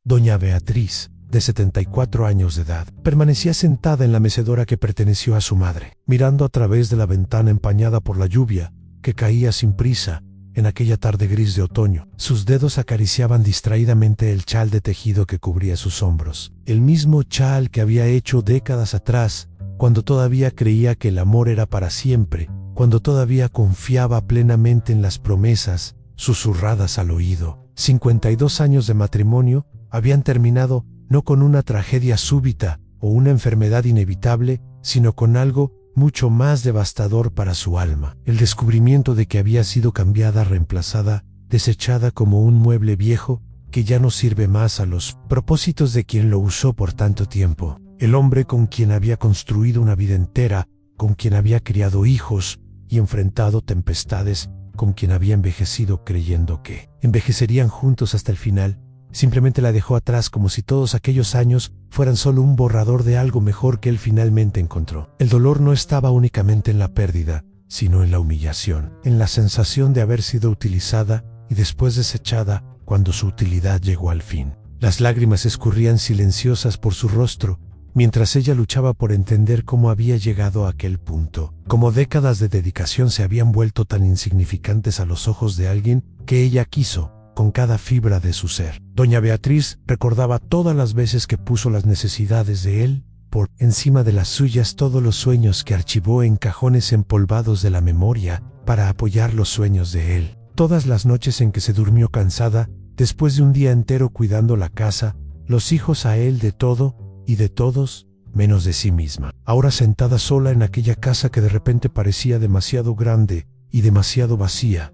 Doña Beatriz, de 74 años de edad, permanecía sentada en la mecedora que perteneció a su madre, mirando a través de la ventana empañada por la lluvia que caía sin prisa en aquella tarde gris de otoño. Sus dedos acariciaban distraídamente el chal de tejido que cubría sus hombros, el mismo chal que había hecho décadas atrás, cuando todavía creía que el amor era para siempre, cuando todavía confiaba plenamente en las promesas susurradas al oído. 52 años de matrimonio habían terminado no con una tragedia súbita o una enfermedad inevitable, sino con algo mucho más devastador para su alma: el descubrimiento de que había sido cambiada, reemplazada, desechada como un mueble viejo que ya no sirve más a los propósitos de quien lo usó por tanto tiempo. El hombre con quien había construido una vida entera, con quien había criado hijos y enfrentado tempestades, con quien había envejecido creyendo que envejecerían juntos hasta el final, simplemente la dejó atrás como si todos aquellos años fueran solo un borrador de algo mejor que él finalmente encontró. El dolor no estaba únicamente en la pérdida, sino en la humillación, en la sensación de haber sido utilizada y después desechada cuando su utilidad llegó al fin. Las lágrimas escurrían silenciosas por su rostro, mientras ella luchaba por entender cómo había llegado a aquel punto, cómo décadas de dedicación se habían vuelto tan insignificantes a los ojos de alguien que ella quiso con cada fibra de su ser. Doña Beatriz recordaba todas las veces que puso las necesidades de él por encima de las suyas, todos los sueños que archivó en cajones empolvados de la memoria para apoyar los sueños de él, todas las noches en que se durmió cansada después de un día entero cuidando la casa, los hijos, a él, de todo y de todos, menos de sí misma. Ahora sentada sola en aquella casa que de repente parecía demasiado grande y demasiado vacía,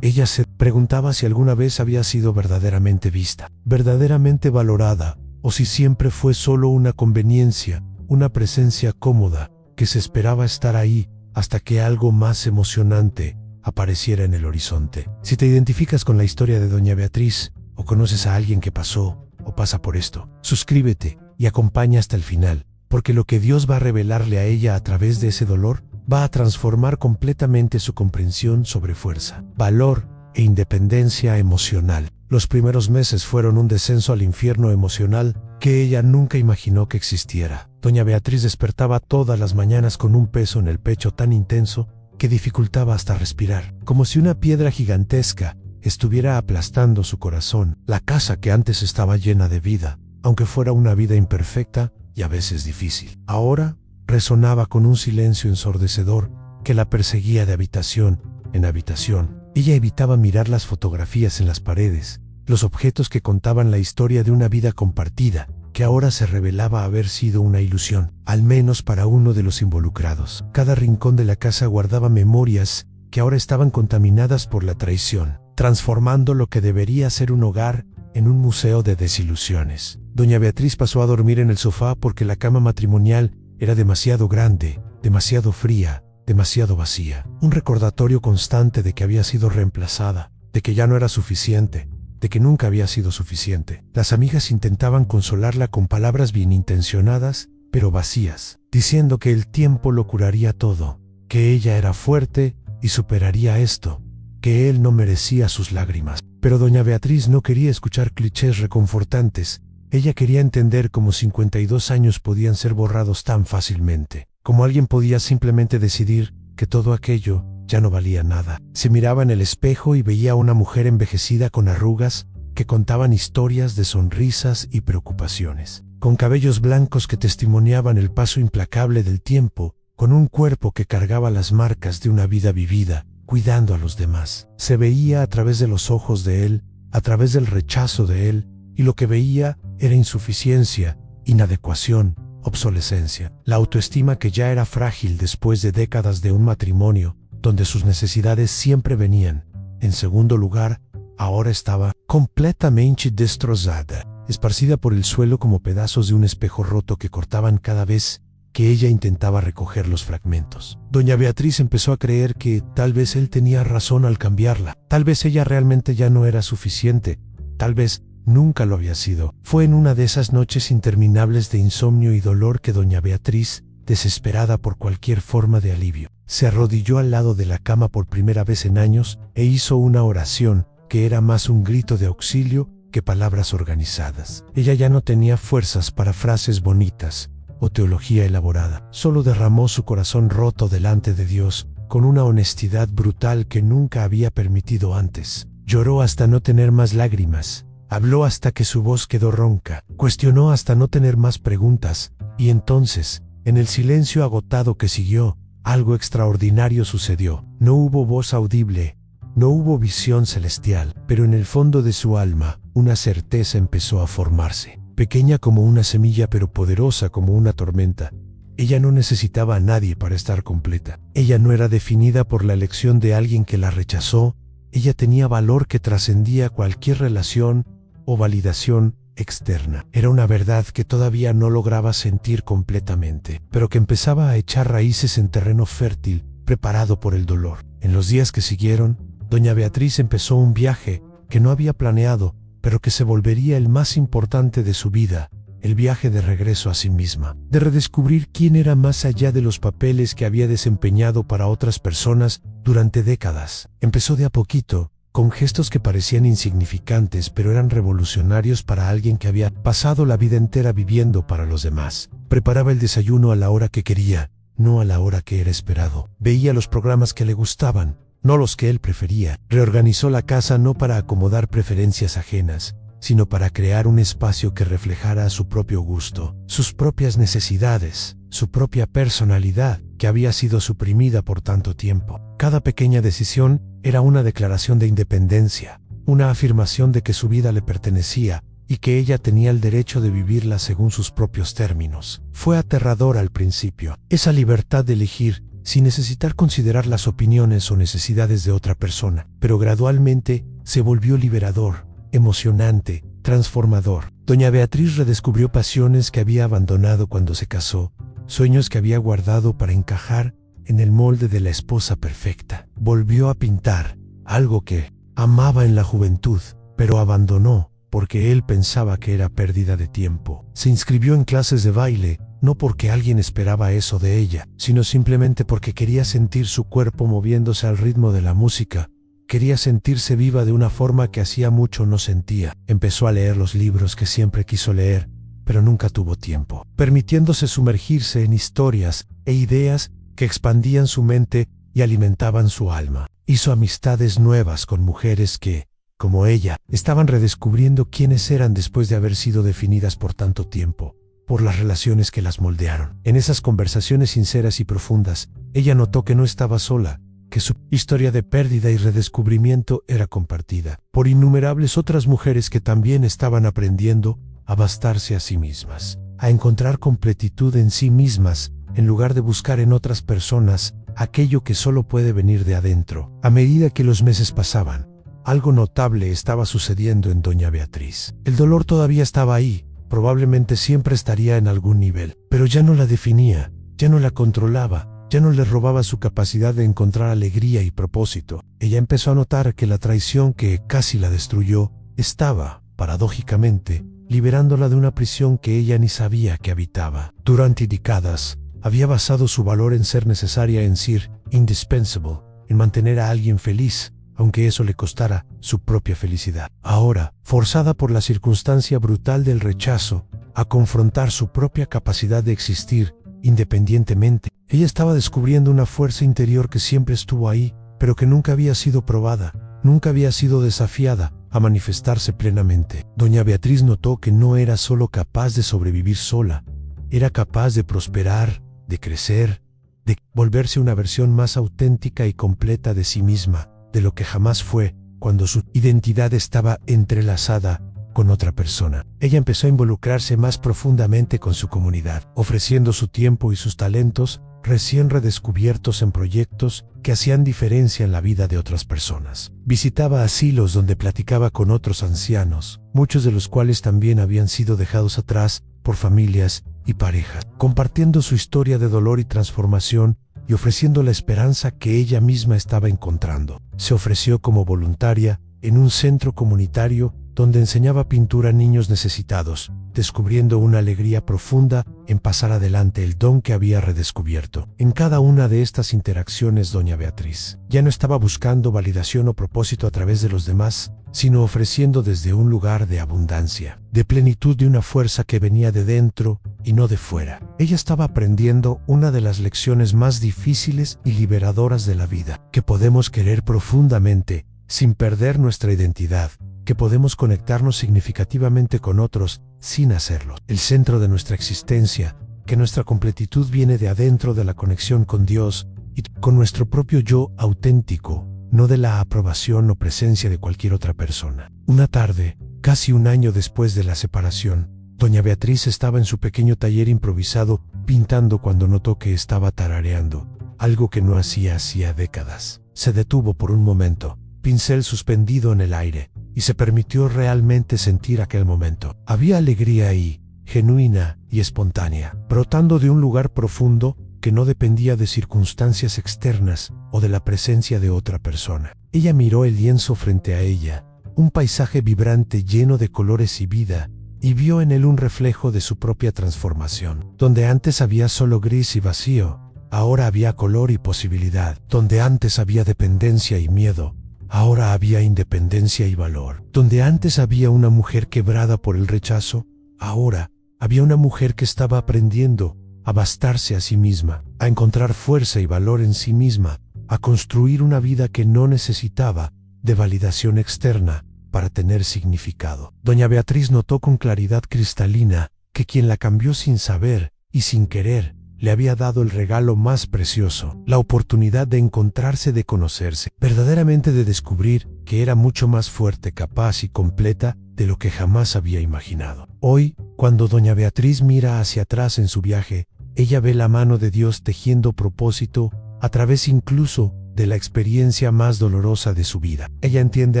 ella se preguntaba si alguna vez había sido verdaderamente vista, verdaderamente valorada, o si siempre fue solo una conveniencia, una presencia cómoda, que se esperaba estar ahí hasta que algo más emocionante apareciera en el horizonte. Si te identificas con la historia de Doña Beatriz, o conoces a alguien que pasó o pasa por esto, suscríbete y acompaña hasta el final, porque lo que Dios va a revelarle a ella a través de ese dolor va a transformar completamente su comprensión sobre fuerza, valor e independencia emocional. Los primeros meses fueron un descenso al infierno emocional que ella nunca imaginó que existiera. Doña Beatriz despertaba todas las mañanas con un peso en el pecho tan intenso que dificultaba hasta respirar, como si una piedra gigantesca estuviera aplastando su corazón. La casa, que antes estaba llena de vida, aunque fuera una vida imperfecta y a veces difícil, ahora resonaba con un silencio ensordecedor que la perseguía de habitación en habitación. Ella evitaba mirar las fotografías en las paredes, los objetos que contaban la historia de una vida compartida, que ahora se revelaba haber sido una ilusión, al menos para uno de los involucrados. Cada rincón de la casa guardaba memorias que ahora estaban contaminadas por la traición, transformando lo que debería ser un hogar en un museo de desilusiones. Doña Beatriz pasó a dormir en el sofá porque la cama matrimonial era demasiado grande, demasiado fría, demasiado vacía. Un recordatorio constante de que había sido reemplazada, de que ya no era suficiente, de que nunca había sido suficiente. Las amigas intentaban consolarla con palabras bien intencionadas, pero vacías, diciendo que el tiempo lo curaría todo, que ella era fuerte y superaría esto, que él no merecía sus lágrimas. Pero Doña Beatriz no quería escuchar clichés reconfortantes. Ella quería entender cómo 52 años podían ser borrados tan fácilmente, como alguien podía simplemente decidir que todo aquello ya no valía nada. Se miraba en el espejo y veía a una mujer envejecida con arrugas que contaban historias de sonrisas y preocupaciones, con cabellos blancos que testimoniaban el paso implacable del tiempo, con un cuerpo que cargaba las marcas de una vida vivida, cuidando a los demás. Se veía a través de los ojos de él, a través del rechazo de él, y lo que veía era insuficiencia, inadecuación, obsolescencia. La autoestima, que ya era frágil después de décadas de un matrimonio donde sus necesidades siempre venían en segundo lugar, ahora estaba completamente destrozada, esparcida por el suelo como pedazos de un espejo roto que cortaban cada vez que ella intentaba recoger los fragmentos. Doña Beatriz empezó a creer que tal vez él tenía razón al cambiarla, tal vez ella realmente ya no era suficiente, tal vez nunca lo había sido. Fue en una de esas noches interminables de insomnio y dolor que Doña Beatriz, desesperada por cualquier forma de alivio, se arrodilló al lado de la cama por primera vez en años e hizo una oración que era más un grito de auxilio que palabras organizadas. Ella ya no tenía fuerzas para frases bonitas o teología elaborada. Solo derramó su corazón roto delante de Dios con una honestidad brutal que nunca había permitido antes. Lloró hasta no tener más lágrimas. Habló hasta que su voz quedó ronca. Cuestionó hasta no tener más preguntas. Y entonces, en el silencio agotado que siguió, algo extraordinario sucedió. No hubo voz audible, no hubo visión celestial, pero en el fondo de su alma, una certeza empezó a formarse. Pequeña como una semilla, pero poderosa como una tormenta. Ella no necesitaba a nadie para estar completa. Ella no era definida por la elección de alguien que la rechazó. Ella tenía valor que trascendía cualquier relación o validación externa. Era una verdad que todavía no lograba sentir completamente, pero que empezaba a echar raíces en terreno fértil, preparado por el dolor. En los días que siguieron, doña Beatriz empezó un viaje que no había planeado, pero que se volvería el más importante de su vida, el viaje de regreso a sí misma, de redescubrir quién era más allá de los papeles que había desempeñado para otras personas durante décadas. Empezó de a poquito, con gestos que parecían insignificantes, pero eran revolucionarios para alguien que había pasado la vida entera viviendo para los demás. Preparaba el desayuno a la hora que quería, no a la hora que era esperado. Veía los programas que le gustaban, no los que él prefería. Reorganizó la casa no para acomodar preferencias ajenas, sino para crear un espacio que reflejara su propio gusto, sus propias necesidades, su propia personalidad, que había sido suprimida por tanto tiempo. Cada pequeña decisión era una declaración de independencia, una afirmación de que su vida le pertenecía y que ella tenía el derecho de vivirla según sus propios términos. Fue aterrador al principio, esa libertad de elegir sin necesitar considerar las opiniones o necesidades de otra persona, pero gradualmente se volvió liberador, emocionante, transformador. Doña Beatriz redescubrió pasiones que había abandonado cuando se casó, sueños que había guardado para encajar en el molde de la esposa perfecta. Volvió a pintar, algo que amaba en la juventud, pero abandonó porque él pensaba que era pérdida de tiempo. Se inscribió en clases de baile, no porque alguien esperaba eso de ella, sino simplemente porque quería sentir su cuerpo moviéndose al ritmo de la música. Quería sentirse viva de una forma que hacía mucho no sentía. Empezó a leer los libros que siempre quiso leer, pero nunca tuvo tiempo, permitiéndose sumergirse en historias e ideas que expandían su mente y alimentaban su alma. Hizo amistades nuevas con mujeres que, como ella, estaban redescubriendo quiénes eran después de haber sido definidas por tanto tiempo, por las relaciones que las moldearon. En esas conversaciones sinceras y profundas, ella notó que no estaba sola, que su historia de pérdida y redescubrimiento era compartida por innumerables otras mujeres que también estaban aprendiendo a bastarse a sí mismas, a encontrar completitud en sí mismas, en lugar de buscar en otras personas aquello que solo puede venir de adentro. A medida que los meses pasaban, algo notable estaba sucediendo en doña Beatriz. El dolor todavía estaba ahí, probablemente siempre estaría en algún nivel, pero ya no la definía, ya no la controlaba, ya no le robaba su capacidad de encontrar alegría y propósito. Ella empezó a notar que la traición que casi la destruyó estaba, paradójicamente, liberándola de una prisión que ella ni sabía que habitaba. Durante décadas, había basado su valor en ser necesaria, en ser indispensable, en mantener a alguien feliz, aunque eso le costara su propia felicidad. Ahora, forzada por la circunstancia brutal del rechazo, a confrontar su propia capacidad de existir independientemente, ella estaba descubriendo una fuerza interior que siempre estuvo ahí, pero que nunca había sido probada, nunca había sido desafiada a manifestarse plenamente. Doña Beatriz notó que no era solo capaz de sobrevivir sola, era capaz de prosperar, de crecer, de volverse una versión más auténtica y completa de sí misma, de lo que jamás fue, cuando su identidad estaba entrelazada con otra persona. Ella empezó a involucrarse más profundamente con su comunidad, ofreciendo su tiempo y sus talentos recién redescubiertos en proyectos que hacían diferencia en la vida de otras personas. Visitaba asilos donde platicaba con otros ancianos, muchos de los cuales también habían sido dejados atrás por familias y parejas, compartiendo su historia de dolor y transformación y ofreciendo la esperanza que ella misma estaba encontrando. Se ofreció como voluntaria en un centro comunitario donde enseñaba pintura a niños necesitados, descubriendo una alegría profunda en pasar adelante el don que había redescubierto. En cada una de estas interacciones, doña Beatriz ya no estaba buscando validación o propósito a través de los demás, sino ofreciendo desde un lugar de abundancia, de plenitud, de una fuerza que venía de dentro y no de fuera. Ella estaba aprendiendo una de las lecciones más difíciles y liberadoras de la vida: que podemos querer profundamente sin perder nuestra identidad, que podemos conectarnos significativamente con otros sin hacerlo. El centro de nuestra existencia, que nuestra completitud viene de adentro, de la conexión con Dios y con nuestro propio yo auténtico, no de la aprobación o presencia de cualquier otra persona. Una tarde, casi un año después de la separación, doña Beatriz estaba en su pequeño taller improvisado pintando cuando notó que estaba tarareando, algo que no hacía décadas. Se detuvo por un momento, pincel suspendido en el aire, y se permitió realmente sentir aquel momento. Había alegría ahí, genuina y espontánea, brotando de un lugar profundo que no dependía de circunstancias externas o de la presencia de otra persona. Ella miró el lienzo frente a ella, un paisaje vibrante lleno de colores y vida, y vio en él un reflejo de su propia transformación. Donde antes había solo gris y vacío, ahora había color y posibilidad. Donde antes había dependencia y miedo, ahora había independencia y valor. Donde antes había una mujer quebrada por el rechazo, ahora había una mujer que estaba aprendiendo a bastarse a sí misma, a encontrar fuerza y valor en sí misma, a construir una vida que no necesitaba de validación externa para tener significado. Doña Beatriz notó con claridad cristalina que quien la cambió sin saber y sin querer le había dado el regalo más precioso, la oportunidad de encontrarse, de conocerse, verdaderamente de descubrir que era mucho más fuerte, capaz y completa de lo que jamás había imaginado. Hoy, cuando doña Beatriz mira hacia atrás en su viaje, ella ve la mano de Dios tejiendo propósito a través incluso de la experiencia más dolorosa de su vida. Ella entiende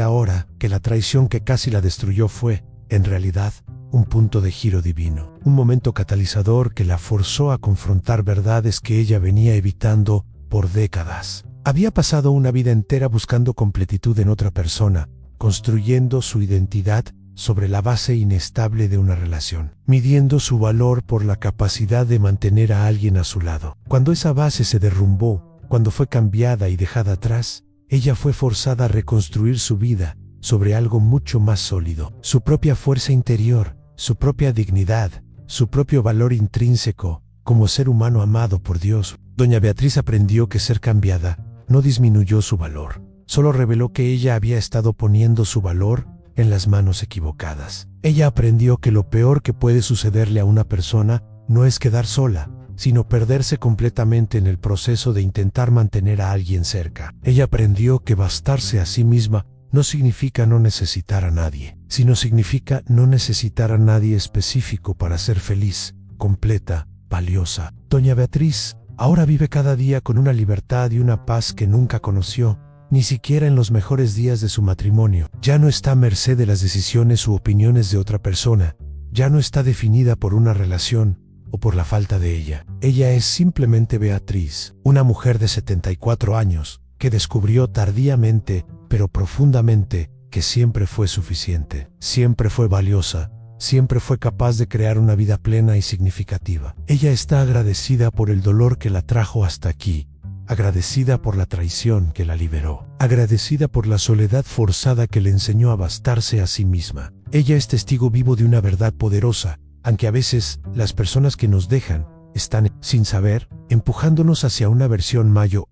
ahora que la traición que casi la destruyó fue, en realidad, un punto de giro divino, un momento catalizador que la forzó a confrontar verdades que ella venía evitando por décadas. Había pasado una vida entera buscando completitud en otra persona, construyendo su identidad sobre la base inestable de una relación, midiendo su valor por la capacidad de mantener a alguien a su lado. Cuando esa base se derrumbó, cuando fue cambiada y dejada atrás, ella fue forzada a reconstruir su vida sobre algo mucho más sólido, su propia fuerza interior, su propia dignidad, su propio valor intrínseco, como ser humano amado por Dios. Doña Beatriz aprendió que ser cambiada no disminuyó su valor, solo reveló que ella había estado poniendo su valor en las manos equivocadas. Ella aprendió que lo peor que puede sucederle a una persona no es quedar sola, sino perderse completamente en el proceso de intentar mantener a alguien cerca. Ella aprendió que bastarse a sí misma no significa no necesitar a nadie, sino significa no necesitar a nadie específico para ser feliz, completa, valiosa. Doña Beatriz ahora vive cada día con una libertad y una paz que nunca conoció, ni siquiera en los mejores días de su matrimonio. Ya no está a merced de las decisiones u opiniones de otra persona, ya no está definida por una relación o por la falta de ella. Ella es simplemente Beatriz, una mujer de 74 años que descubrió tardíamente, pero profundamente, que siempre fue suficiente, siempre fue valiosa, siempre fue capaz de crear una vida plena y significativa. Ella está agradecida por el dolor que la trajo hasta aquí, agradecida por la traición que la liberó, agradecida por la soledad forzada que le enseñó a bastarse a sí misma. Ella es testigo vivo de una verdad poderosa, aunque a veces las personas que nos dejan están, sin saber, empujándonos hacia una versión mayor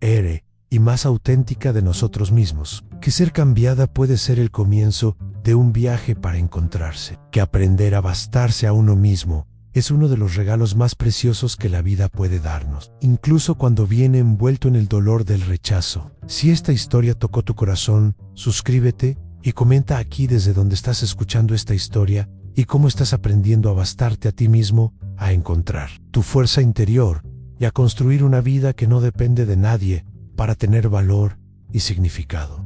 y más auténtica de nosotros mismos. Que ser cambiada puede ser el comienzo de un viaje para encontrarse. Que aprender a bastarse a uno mismo es uno de los regalos más preciosos que la vida puede darnos, incluso cuando viene envuelto en el dolor del rechazo. Si esta historia tocó tu corazón, suscríbete y comenta aquí desde donde estás escuchando esta historia y cómo estás aprendiendo a bastarte a ti mismo, a encontrar tu fuerza interior y a construir una vida que no depende de nadie para tener valor y significado.